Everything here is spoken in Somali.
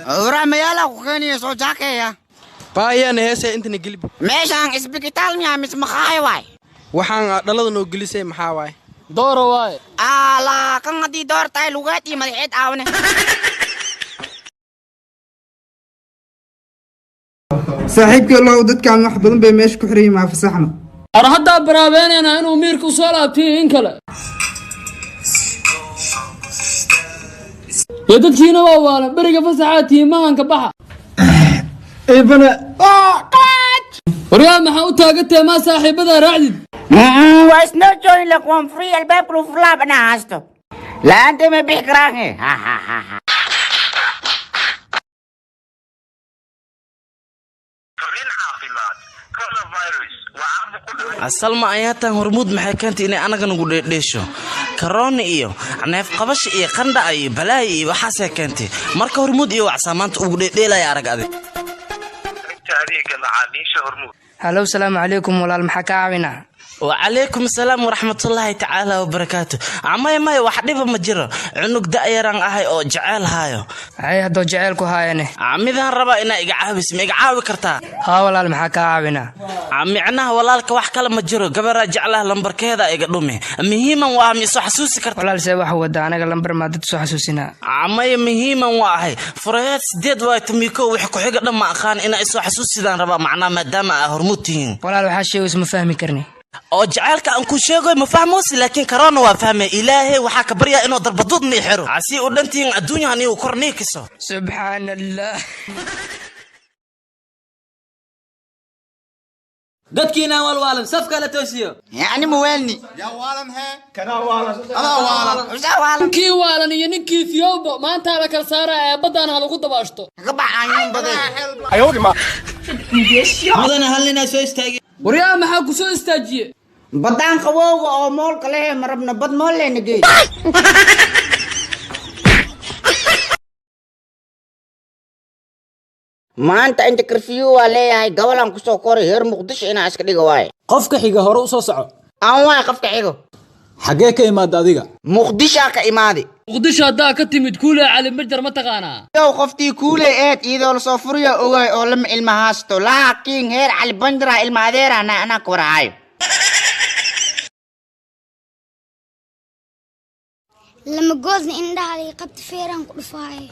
ورا ميالا وكاني صوتك يا بايان هسه انت نقلب ماشان اسبيكتال ميا مس مخاي واي waxaan dhalada noo gelisay maxaa waay dooro waay ala kan hadii doortay lugaati madaxeed aawne saaxiibkii Allah dadkaan wax badan bay meesha ku xiriyay ma fasaxna ar hadda baraabeynayna inuu miirku soo laabtay in kale dadkiina waa waala bariga fasaxaati maanka baxa ibana waryaa maxaa u taagatay ma saaxiibada raacdid واسنو جوين لك وان فري الباب كله فلاب انا هاستو لا انت ما بيحكراكي ها ها ها ها asalma ayaatan hormuud maxay keentay inay anaga nagu dheesho karooni iyo neef qabash iyo qandha iyo balaay iyo waxaasay keentay marka hormuud iyo wacsamaanta ugu dheelay arag adig adeega macaamiisha hormuud hallo salaamu calaykum walaal maxaa ka caawinaa وعليكم السلام ورحمة الله تعالى وبركاته عمي ماي وحدي بمجرى عنق دائران أهاي أو جعل هايو هاي هدو جعلكو هايني عمي ذا ربا إنا إقعابس ميقعاوي كرتا ها ولا المحاكا عاونا عمي عناها ولا لك وحكا لما جرو قبل رجعلها لمبر كذا إقدومي مهيما وامي سو حسوسي كرتا ولا لسيبا حودا أنا لمبر ما دد سو حسوسينا عمي مهيما واهي فريات سديد واي تميكو ويحكو حيقا لما أخان إنا إسو حسوسي ذان ربا معنا مادام هرموتين ولا الوحاشي واسمه فهمي كرني oo jacaylka aan ku sheegay ma fahmoos laakiin corona waa fahmay ilaahay waxa ka barya inuu darbadood ni xiro asi u dhantiin adduunyahan uu kornii kiso subhanallah dadkiina walwaalan safka la toosiyo يعني موالني يا والم هي كنا والم انا والم وزا والم kii waalan iyo ninkii fiyowba maanta la kala saaray ee badana lagu dabaashto قبع عيون بدل mudana halina soo istaagay waryaa maxaa ku soo istaajiyay بدان قووغا او مول كله مربنا بد مول لنجي ما انت كرفيو عليه هاي قبلان كسو كوري هير مقدش انا اسكديغا واي qofka xiga hore u soo soco aan waay qofka xigo xagee ka imaad adiga muqdisho ka imaadi muqdisho hadda ka timid kuule cali majar ma taqaanaa yow qoftii kuule eed idoo soo furiyo ogaay oo lama ilma haasto laakiin heer cali bandra ilma adeerana ana koraay لما جوزني إن ده علي قبت فيران كل فاي